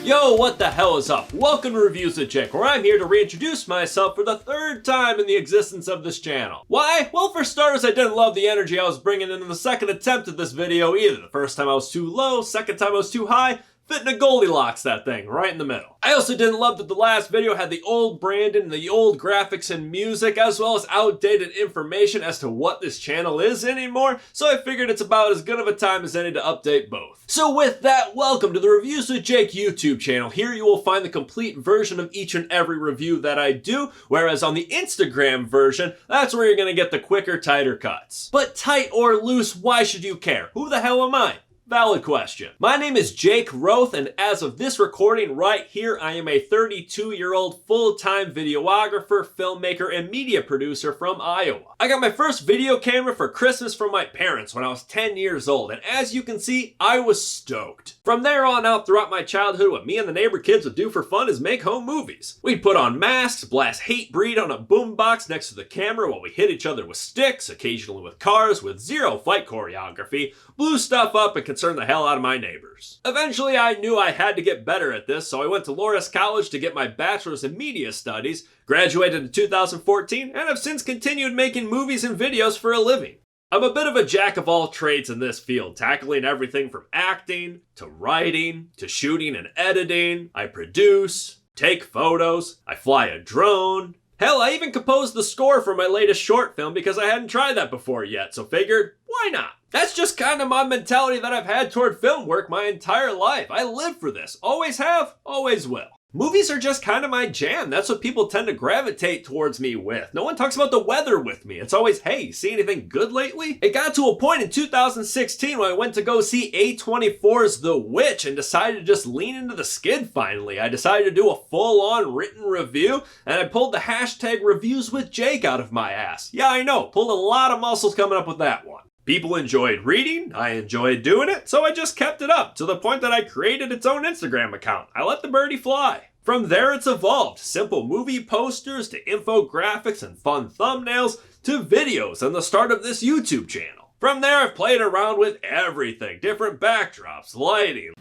Yo, what the hell is up? Welcome to Reviews with Jake, where I'm here to reintroduce myself for the third time in the existence of this channel. Why? Well, for starters, I didn't love the energy I was bringing in the second attempt at this video either. The first time I was too low, second time I was too high, fitting a Goldilocks that thing, right in the middle. I also didn't love that the last video had the old branding and the old graphics and music, as well as outdated information as to what this channel is anymore, so I figured it's about as good of a time as any to update both. So with that, welcome to the Reviews with Jake YouTube channel. Here you will find the complete version of each and every review that I do, whereas on the Instagram version, that's where you're gonna get the quicker, tighter cuts. But tight or loose, why should you care? Who the hell am I? Valid question. My name is Jake Roth, and as of this recording right here, I am a 32-year-old full-time videographer, filmmaker, and media producer from Iowa. I got my first video camera for Christmas from my parents when I was 10 years old, and as you can see, I was stoked. From there on out throughout my childhood, what me and the neighbor kids would do for fun is make home movies. We'd put on masks, blast Hatebreed on a boombox next to the camera while we hit each other with sticks, occasionally with cars, with zero fight choreography, blew stuff up and concerned the hell out of my neighbors. Eventually, I knew I had to get better at this, so I went to Loras College to get my bachelor's in media studies, graduated in 2014, and have since continued making movies and videos for a living. I'm a bit of a jack of all trades in this field, tackling everything from acting, to writing, to shooting and editing. I produce, take photos, I fly a drone. Hell, I even composed the score for my latest short film because I hadn't tried that before yet, so figured, why not? That's just kind of my mentality that I've had toward film work my entire life. I live for this. Always have, always will. Movies are just kind of my jam. That's what people tend to gravitate towards me with. No one talks about the weather with me. It's always, hey, see anything good lately? It got to a point in 2016 when I went to go see A24's The Witch and decided to just lean into the skid finally. I decided to do a full-on written review, and I pulled the hashtag Reviews with Jake out of my ass. Yeah, I know, pulled a lot of muscles coming up with that one. People enjoyed reading, I enjoyed doing it, so I just kept it up to the point that I created its own Instagram account. I let the birdie fly. From there it's evolved, simple movie posters to infographics and fun thumbnails to videos and the start of this YouTube channel. From there I've played around with everything, different backdrops, lighting,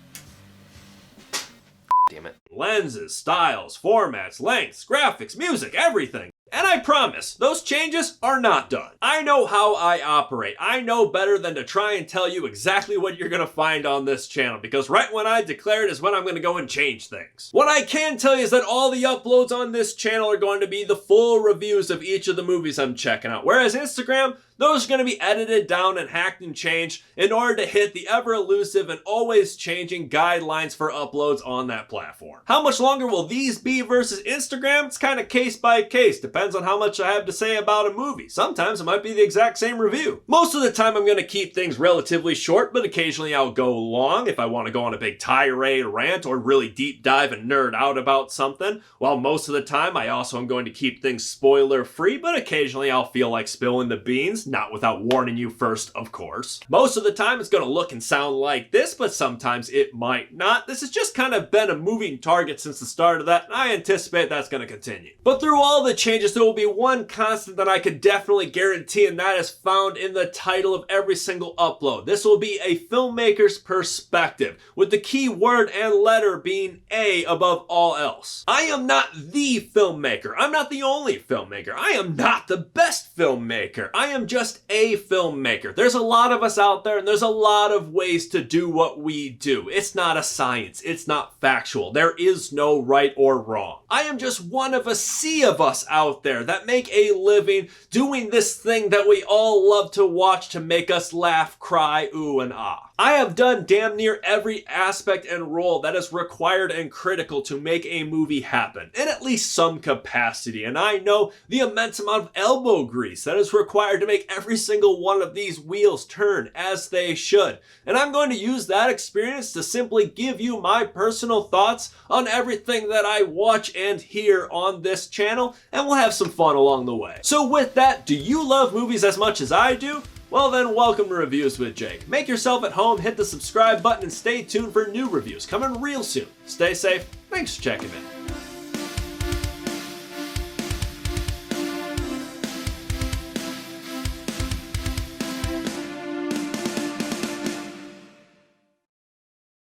damn it, lenses, styles, formats, lengths, graphics, music, everything. And I promise, those changes are not done. I know how I operate. I know better than to try and tell you exactly what you're gonna find on this channel, because right when I declare it is when I'm gonna go and change things. What I can tell you is that all the uploads on this channel are going to be the full reviews of each of the movies I'm checking out, whereas Instagram, those are going to be edited down and hacked and changed in order to hit the ever elusive and always changing guidelines for uploads on that platform. How much longer will these be versus Instagram? It's kind of case by case. Depends on how much I have to say about a movie. Sometimes it might be the exact same review. Most of the time I'm going to keep things relatively short, but occasionally I'll go long if I want to go on a big tirade rant or really deep dive and nerd out about something. While most of the time I also am going to keep things spoiler free, but occasionally I'll feel like spilling the beans. Not without warning you first, of course. Most of the time it's going to look and sound like this, but sometimes it might not. This has just kind of been a moving target since the start of that, and I anticipate that's going to continue. But through all the changes, there will be one constant that I could definitely guarantee, and that is found in the title of every single upload. This will be a filmmaker's perspective, with the key word and letter being A above all else. I am not the filmmaker. I'm not the only filmmaker. I am not the best filmmaker. I am just a filmmaker. There's a lot of us out there, and there's a lot of ways to do what we do. It's not a science. It's not factual. There is no right or wrong. I am just one of a sea of us out there that make a living doing this thing that we all love to watch to make us laugh, cry, ooh, and ah. I have done damn near every aspect and role that is required and critical to make a movie happen, in at least some capacity, and I know the immense amount of elbow grease that is required to make every single one of these wheels turn as they should, and I'm going to use that experience to simply give you my personal thoughts on everything that I watch and hear on this channel, and we'll have some fun along the way. So with that, do you love movies as much as I do? Well then, welcome to Reviews with Jake. Make yourself at home, hit the subscribe button, and stay tuned for new reviews coming real soon. Stay safe, thanks for checking in.